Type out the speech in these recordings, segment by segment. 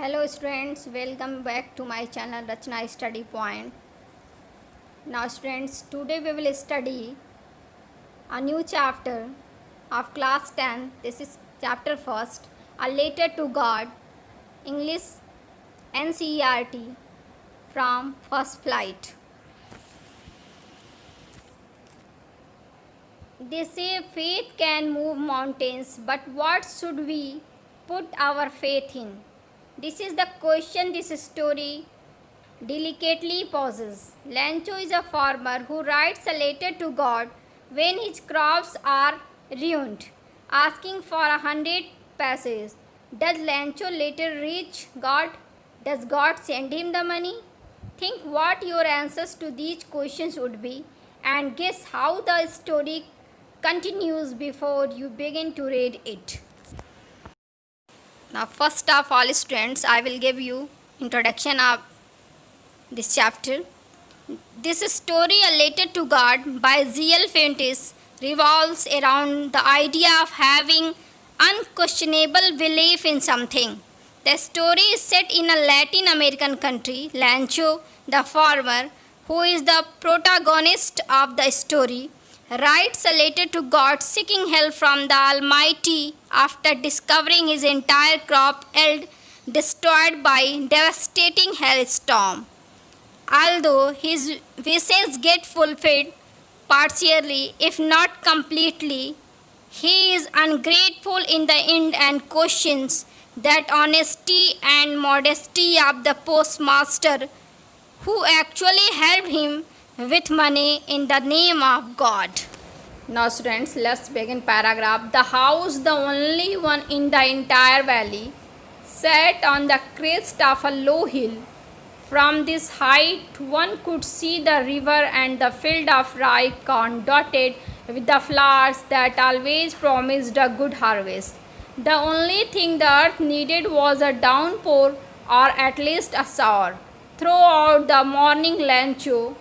Hello students, welcome back to my channel Rachna Study Point. Now students, today we will study a new chapter of class 10. This is chapter first, A Letter to God, English NCERT from First Flight. They say faith can move mountains, but what should we put our faith in? This is the question this story delicately poses. Lancho is a farmer who writes a letter to God when his crops are ruined, asking for 100 pesos. Does Lancho later reach God? Does God send him the money? Think what your answers to these questions would be and guess how the story continues before you begin to read it. Now, first of all, students, I will give you introduction of this chapter. This story, A Letter to God by Z.L. Fuentes, revolves around the idea of having unquestionable belief in something. The story is set in a Latin American country. Lancho, the farmer, who is the protagonist of the story, writes a letter to God seeking help from the Almighty after discovering his entire crop yield destroyed by devastating hailstorm. Although his wishes get fulfilled partially, if not completely, he is ungrateful in the end and questions that honesty and modesty of the postmaster who actually helped him with money in the name of God. Now students, let's begin paragraph. The house, the only one in the entire valley, sat on the crest of a low hill. From this height one could see the river and the field of rye corn dotted with the flowers that always promised a good harvest. The only thing the earth needed was a downpour or at least a shower. Throughout the morning, Lancho,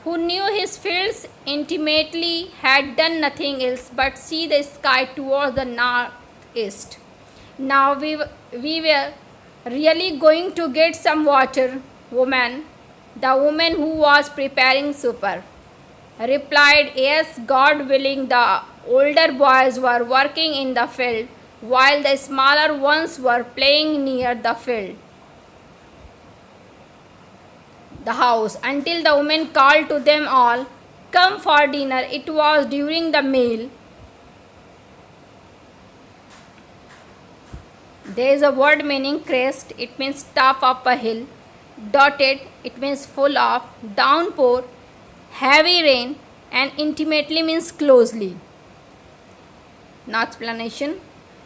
who knew his fields intimately, had done nothing else but see the sky towards the northeast. Now we were really going to get some water, woman. The woman who was preparing supper replied, yes, God willing. The older boys were working in the field while the smaller ones were playing near the house until the woman called to them all, come for dinner. It was during the meal. There is a word meaning crest, it means top of a hill. Dotted, it means full of. Downpour, heavy rain. And intimately means closely. Now explanation.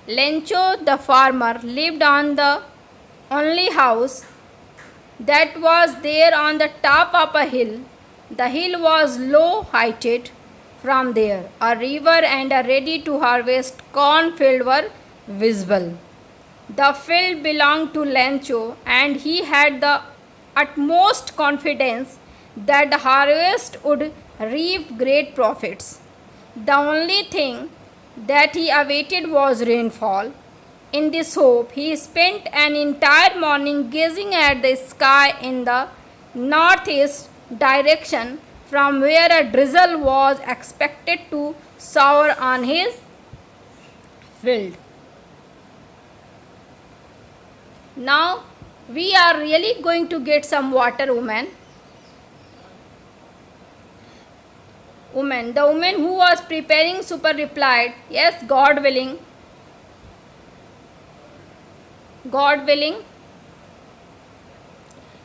Lancho the farmer lived on the only house that was there on the top of a hill. The hill was low heighted. From there, a river and a ready to harvest cornfield were visible. The field belonged to Lancho, and he had the utmost confidence that the harvest would reap great profits. The only thing that he awaited was rainfall. In this hope, he spent an entire morning gazing at the sky in the northeast direction from where a drizzle was expected to shower on his field. Now, we are really going to get some water, woman. The woman who was preparing supper replied, yes, God willing. God willing.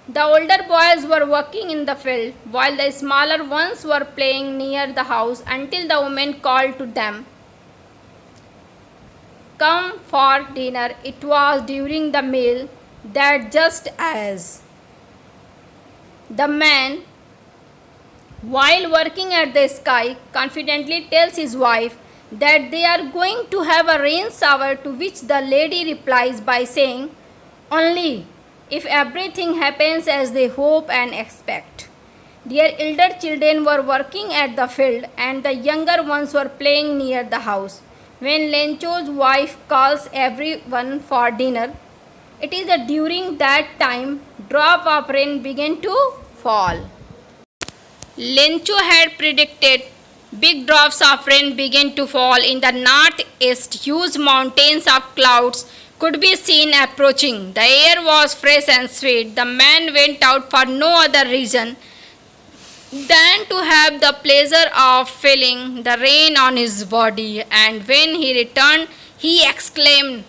The older boys were working in the field while the smaller ones were playing near the house until the woman called to them, come for dinner. It was during the meal that just as the man, while working at the sky, confidently tells his wife that they are going to have a rain shower, to which the lady replies by saying, only if everything happens as they hope and expect. Their elder children were working at the field and the younger ones were playing near the house. When Lancho's wife calls everyone for dinner, It is that during that time, drop of rain began to fall. Lencho had predicted big drops of rain began to fall in the northeast. Huge mountains of clouds could be seen approaching. The air was fresh and sweet. The man went out for no other reason than to have the pleasure of feeling the rain on his body. And when he returned, he exclaimed,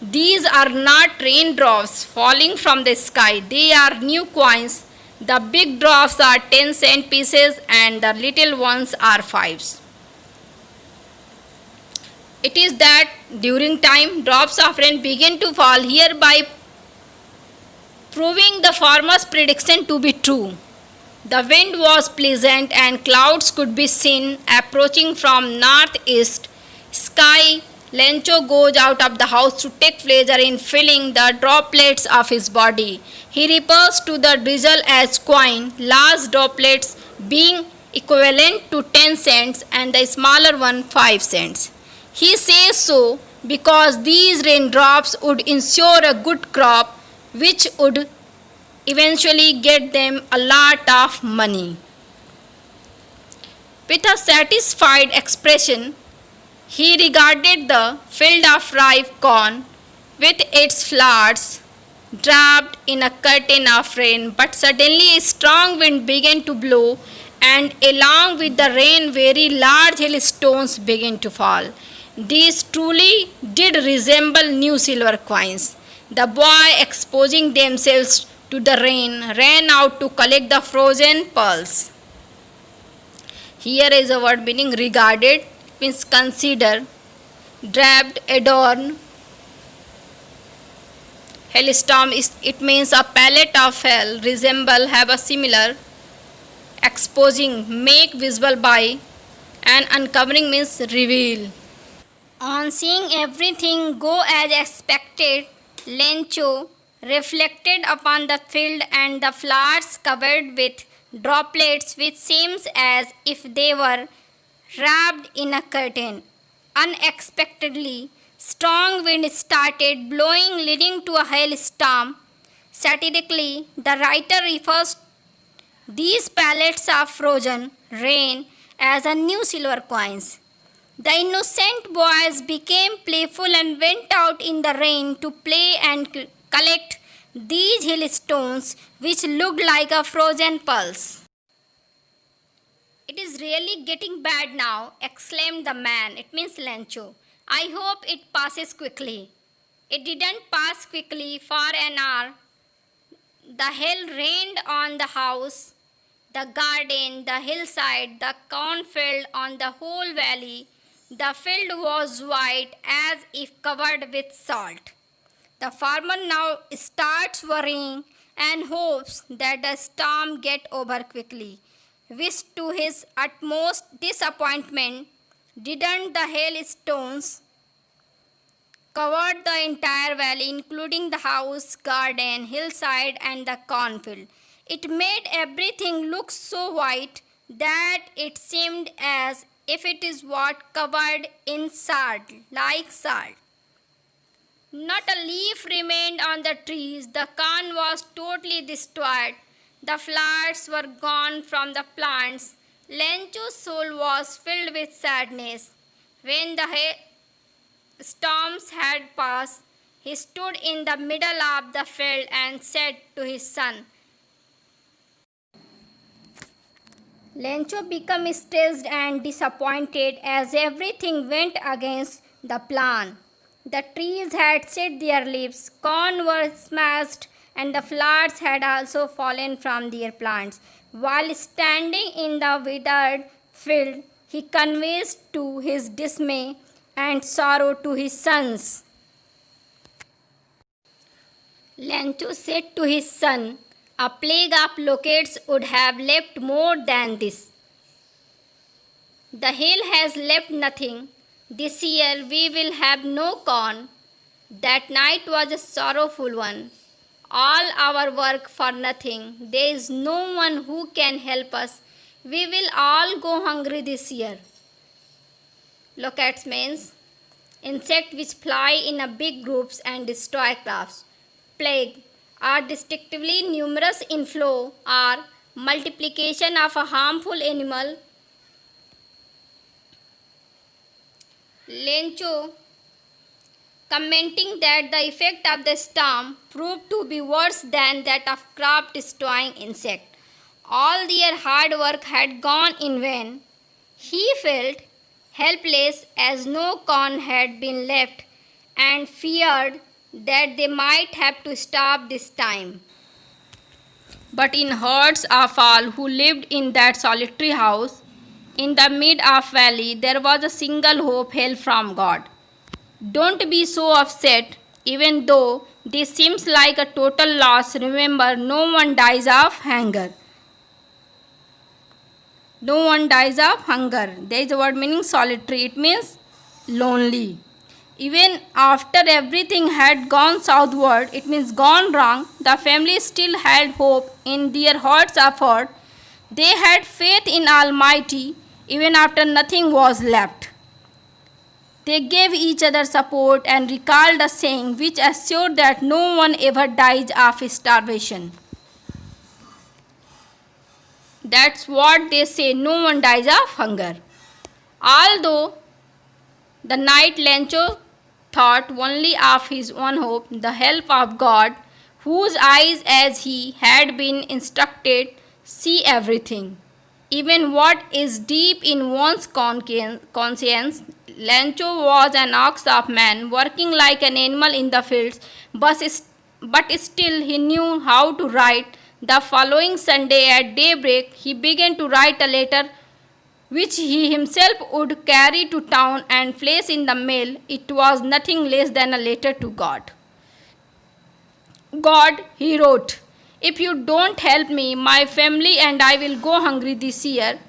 "These are not raindrops falling from the sky, they are new coins. The big drops are 10-cent pieces and the little ones are fives." It is that during time drops of rain begin to fall, hereby proving the farmer's prediction to be true. The wind was pleasant and clouds could be seen approaching from northeast. Sky Lencho goes out of the house to take pleasure in feeling the droplets of his body. He refers to the drizzle as coin, large droplets being equivalent to 10 cents and the smaller one 5 cents. He says so because these raindrops would ensure a good crop which would eventually get them a lot of money. With a satisfied expression, he regarded the field of ripe corn with its flowers draped in a curtain of rain, but suddenly a strong wind began to blow, and along with the rain, very large hailstones began to fall. These truly did resemble new silver coins. The boy, exposing themselves to the rain, ran out to collect the frozen pearls. Here is a word meaning regarded, means consider, draped, adorn. Hailstorm is, it means a palette of hail, resemble, have a similar, exposing, make visible by, and uncovering means reveal. On seeing everything go as expected, Lencho reflected upon the field and the flowers covered with droplets which seems as if they were wrapped in a curtain. Unexpectedly, strong wind started blowing, leading to a hailstorm. Satirically, the writer refers these pallets of frozen rain as a new silver coins. The innocent boys became playful and went out in the rain to play and collect these hailstones which looked like a frozen pearls. "It is really getting bad now," exclaimed the man. It means Lencho. "I hope it passes quickly." It didn't pass quickly. For an hour, the hail rained on the house, the garden, the hillside, the cornfield, on the whole valley. The field was white as if covered with salt. The farmer now starts worrying and hopes that the storm get over quickly. Which to his utmost disappointment, didn't the hailstones covered the entire valley, including the house, garden, hillside, and the cornfield. It made everything look so white that it seemed as if it is what covered in salt, like salt. Not a leaf remained on the trees. The corn was totally destroyed. The flowers were gone from the plants. Lencho's soul was filled with sadness. When the storms had passed, he stood in the middle of the field and said to his son. Lencho became stressed and disappointed as everything went against the plan. The trees had shed their leaves, corn was smashed, and the flowers had also fallen from their plants. While standing in the withered field, he confessed to his dismay and sorrow to his sons. Lencho said to his son, "A plague of locusts would have left more than this. The hail has left nothing. This year we will have no corn." That night was a sorrowful one. All our work for nothing. There is no one who can help us. We will all go hungry this year. Locusts means insects which fly in a big groups and destroy crops. plague are distinctively numerous in flow or multiplication of a harmful animal. Lencho, commenting that the effect of the storm proved to be worse than that of crop destroying insect. All their hard work had gone in vain. He felt helpless as no corn had been left and feared that they might have to stop this time. But in hearts of all who lived in that solitary house, in the mid of valley, there was a single hope held from God. Don't be so upset, even though this seems like a total loss. Remember, no one dies of hunger. No one dies of hunger. There is a word meaning solitary. It means lonely. Even after everything had gone southward, it means gone wrong, the family still had hope in their hearts of heart. They had faith in Almighty even after nothing was left. They gave each other support and recalled a saying which assured that no one ever dies of starvation. That's what they say, no one dies of hunger. Although the night Lencho thought only of his own hope, the help of God, whose eyes, as he had been instructed, see everything, even what is deep in one's conscience. Lencho was an ox of man, working like an animal in the fields, but still he knew how to write. The following Sunday at daybreak, he began to write a letter which he himself would carry to town and place in the mail. It was nothing less than a letter to God. God, he wrote, if you don't help me, my family and I will go hungry this year.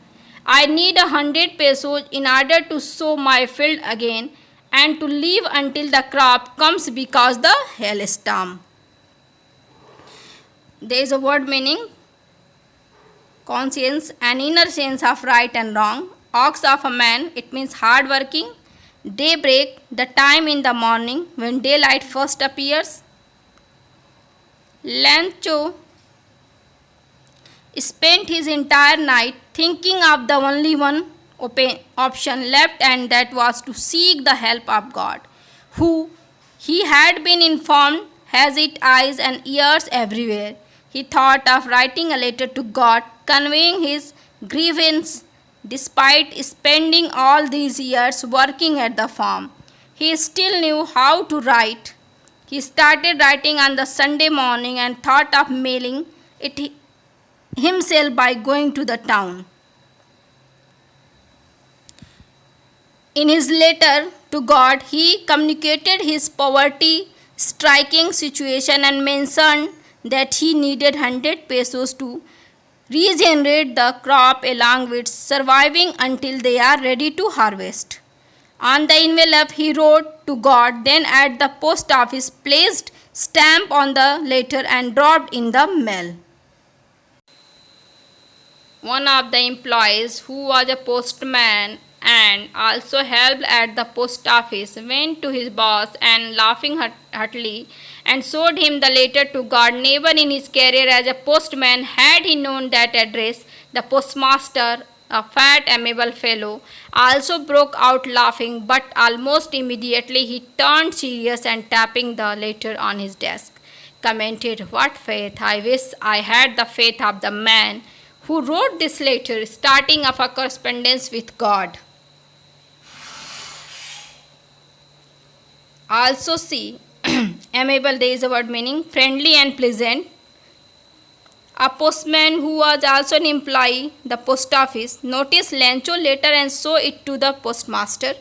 I need 100 pesos in order to sow my field again and to live until the crop comes because the hailstorm. There is a word meaning conscience, an inner sense of right and wrong. Ox of a man, it means hard working. Daybreak, the time in the morning when daylight first appears. Lencho spent his entire night thinking of the only one option left, and that was to seek the help of God, who, he had been informed, has its eyes and ears everywhere. He thought of writing a letter to God, conveying his grievance. Despite spending all these years working at the farm, he still knew how to write. He started writing on the Sunday morning and thought of mailing it himself by going to the town. In his letter to God, he communicated his poverty-striking situation and mentioned that he needed 100 pesos to regenerate the crop along with surviving until they are ready to harvest. On the envelope he wrote to God, then at the post office placed stamp on the letter and dropped in the mail. One of the employees, who was a postman and also helped at the post office, went to his boss and laughing heartily and showed him the letter to God. Never in his career as a postman had he known that address. The postmaster, a fat, amiable fellow, also broke out laughing, but almost immediately he turned serious and tapping the letter on his desk, commented, "What faith! I wish I had the faith of the man who wrote this letter, starting of a correspondence with God." Also see, amiable, there is a word meaning friendly and pleasant. A postman who was also an employee, the post office, noticed Lencho letter and showed it to the postmaster.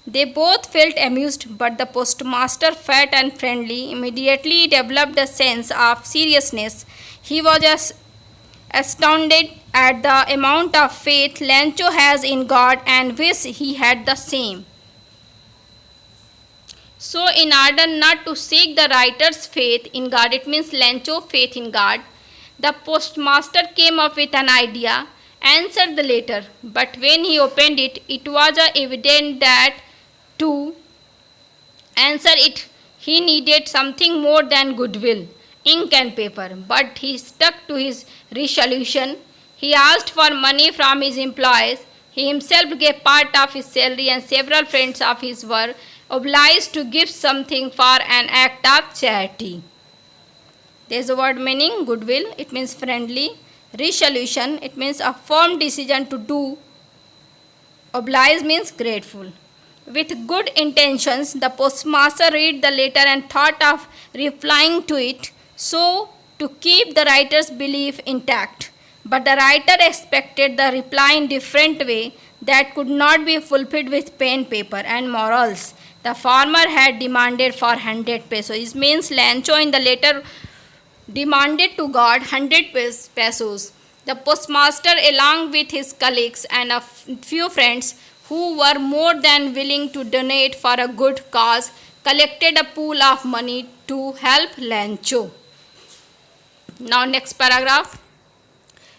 They both felt amused, but the postmaster, fat and friendly, immediately developed a sense of seriousness. He was astounded at the amount of faith Lencho has in God and wished he had the same. So, in order not to shake the writer's faith in God, it means Lencho faith in God, the postmaster came up with an idea, answered the letter, but when he opened it, it was evident that to answer it, He needed something more than goodwill, ink and paper, but he stuck to his resolution. He asked for money from his employees. He himself gave part of his salary, and several friends of his were obliged to give something for an act of charity. There is a word meaning goodwill, it means friendly. Resolution, it means a firm decision to do. Oblige means grateful. With good intentions, the postmaster read the letter and thought of replying to it so to keep the writer's belief intact. But the writer expected the reply in different way that could not be fulfilled with pen, paper and morals. The farmer had demanded for 100 pesos. It means Lancho in the letter demanded to God 100 pesos. The postmaster, along with his colleagues and a few friends who were more than willing to donate for a good cause, collected a pool of money to help Lancho. Now, next paragraph.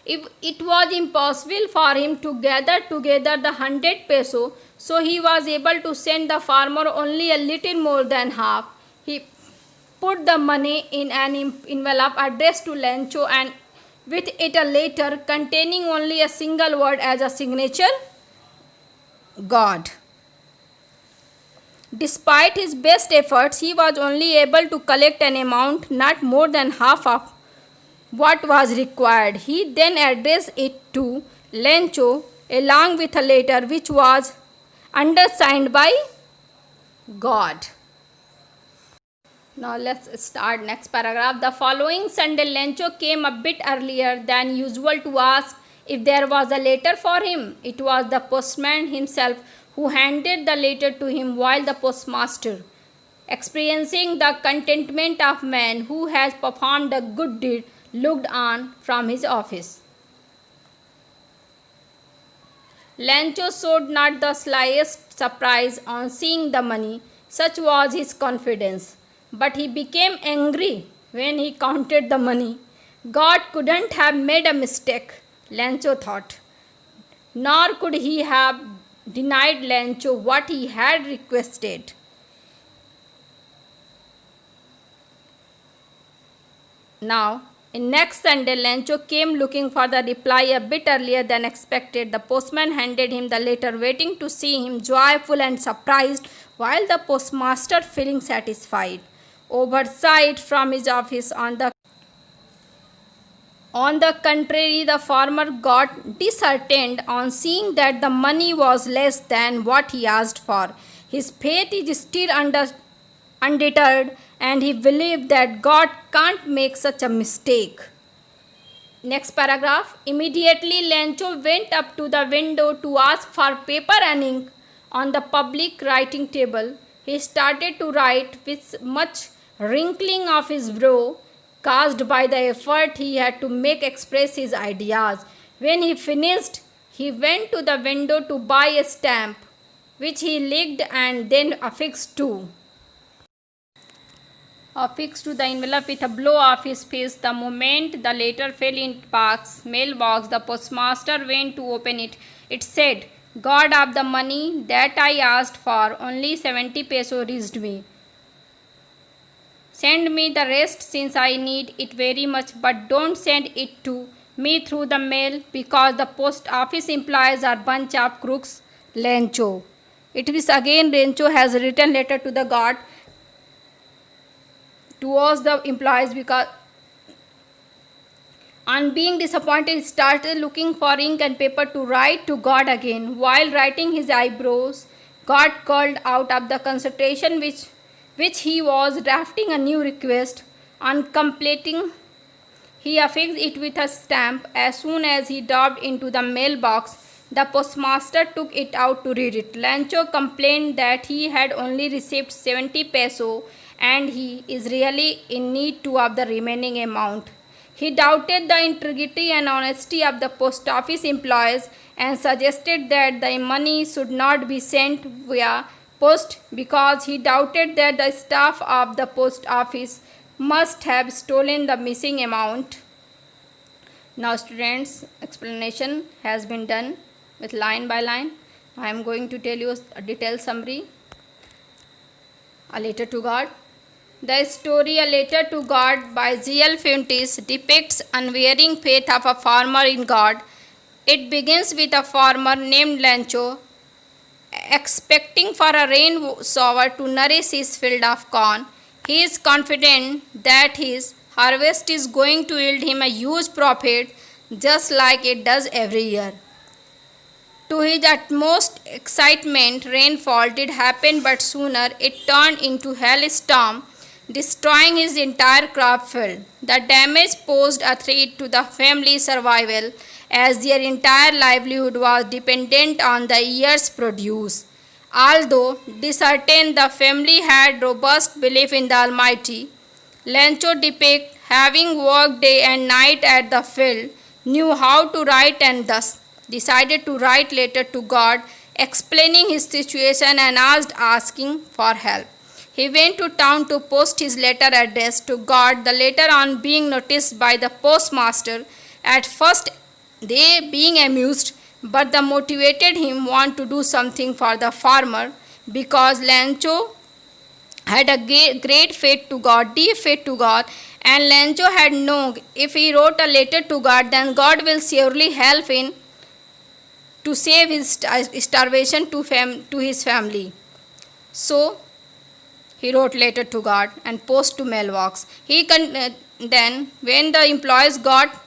If it was impossible for him to gather together the 100 peso, so he was able to send the farmer only a little more than half. He put the money in an envelope addressed to Lancho and with it a letter containing only a single word as a signature, God. Despite his best efforts, he was only able to collect an amount not more than half of what was required. He then addressed it to Lancho along with a letter which was undersigned by God. Now let's start next paragraph. The following Sunday, Lancho came a bit earlier than usual to ask if there was a letter for him. It was the postman himself who handed the letter to him, while the postmaster, experiencing the contentment of man who has performed a good deed, looked on from his office. Lancho showed not the slightest surprise on seeing the money, such was his confidence. But he became angry when he counted the money. God couldn't have made a mistake, Lancho thought. Nor could he have denied Lancho what he had requested. Now, in next Sunday, Lancho came looking for the reply a bit earlier than expected. The postman handed him the letter, waiting to see him joyful and surprised, while the postmaster, feeling satisfied, oversight from his office. On the contrary, the farmer got disheartened on seeing that the money was less than what he asked for. His faith is still undeterred, and he believed that God can't make such a mistake. Next paragraph. Immediately, Lancho went up to the window to ask for paper and ink on the public writing table. He started to write with much wrinkling of his brow, caused by the effort he had to make express his ideas. When he finished, he went to the window to buy a stamp, which he licked and then affixed to the envelope with a blow of his fist. The moment the letter fell in Park's mailbox, the postmaster went to open it. It said, God of the money that I asked for, only 70 pesos reached me. Send me the rest since I need it very much, but don't send it to me through the mail because the post office employees are bunch of crooks. Lancho. It is again Lancho has written letter to the God towards the employees because on being disappointed he started looking for ink and paper to write to God again. While writing, his eyebrows got curled out of the concentration which he was drafting a new request. On completing, he affixed it with a stamp. As soon as he dropped into the mailbox, the postmaster took it out to read it. Lancho complained that he had only received 70 peso and he is really in need too of the remaining amount. He doubted the integrity and honesty of the post office employees and suggested that the money should not be sent via post because he doubted that the staff of the post office must have stolen the missing amount. Now students, explanation has been done with line by line. I am going to tell you a detailed summary. A letter to God. The story A Letter to God by Z.L. Fuentes depicts unwavering faith of a farmer in God. It begins with a farmer named Lancho expecting for a rain shower to nourish his field of corn. He is confident that his harvest is going to yield him a huge profit just like it does every year. To his utmost excitement, rainfall did happen, but sooner it turned into hailstorm, destroying his entire crop field. The damage posed a threat to the family's survival, as their entire livelihood was dependent on the year's produce. Although disheartened, the family had robust belief in the Almighty. Lancho depict, having worked day and night at the field, knew how to write and thus decided to write letter to God explaining his situation and asking for help. He went to town to post his letter address to God. The letter on being noticed by the postmaster, at first they being amused, but the motivated him want to do something for the farmer because Lancho had a great faith to God, deep faith to God, and Lancho had known if he wrote a letter to God, then God will surely help him to save his starvation to his family. So he wrote letter to God and post to mailbox. Then when the employees got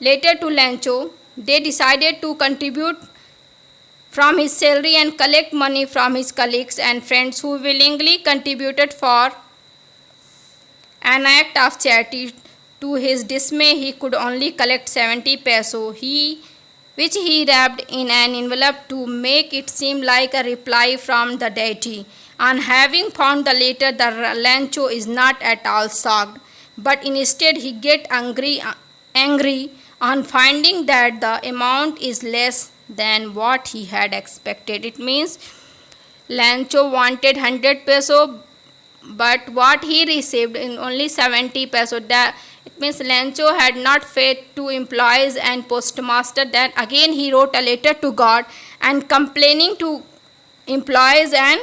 letter to Lancho, they decided to contribute from his salary and collect money from his colleagues and friends who willingly contributed for an act of charity. To his dismay, he could only collect 70 peso, which he wrapped in an envelope to make it seem like a reply from the deity. On having found the letter, the Lancho is not at all shocked, but instead he gets angry on finding that the amount is less than what he had expected. It means Lancho wanted 100 peso, but what he received in only 70 peso. It means Lancho had not faith to employees and postmaster. Then again he wrote a letter to God and complaining to employees and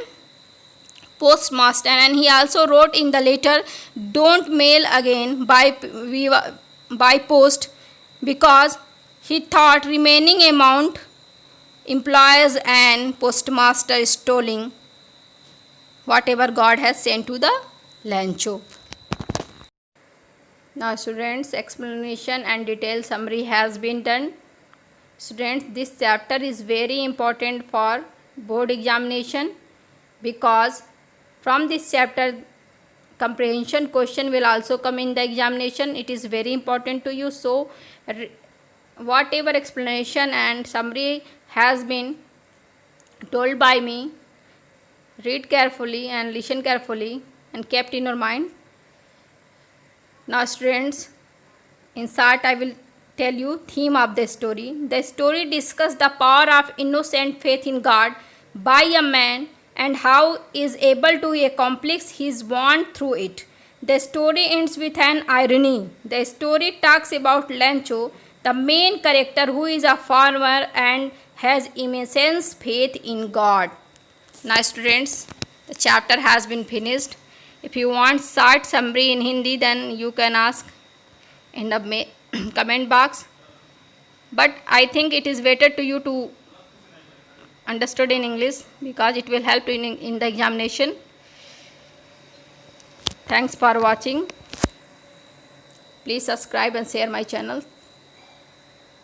postmaster, and he also wrote in the letter, don't mail again by post, because he thought remaining amount employees and postmaster stealing whatever God has sent to the Lancho. Now students, explanation and detailed summary has been done. Students, this chapter is very important for board examination because from this chapter comprehension question will also come in the examination. It is very important to you. So whatever explanation and summary has been told by me, read carefully and listen carefully and kept in your mind. Now students, in short I will tell you theme of the story. The story discusses the power of innocent faith in God by a man and how he is able to accomplish his want through it. The story ends with an irony. The story talks about Lancho, the main character, who is a farmer and has immense faith in God. Now students, the chapter has been finished. If you want short summary in Hindi, then you can ask in the comment box. But I think it is better to you to understood in English because it will help in the examination. Thanks for watching. Please subscribe and share my channel.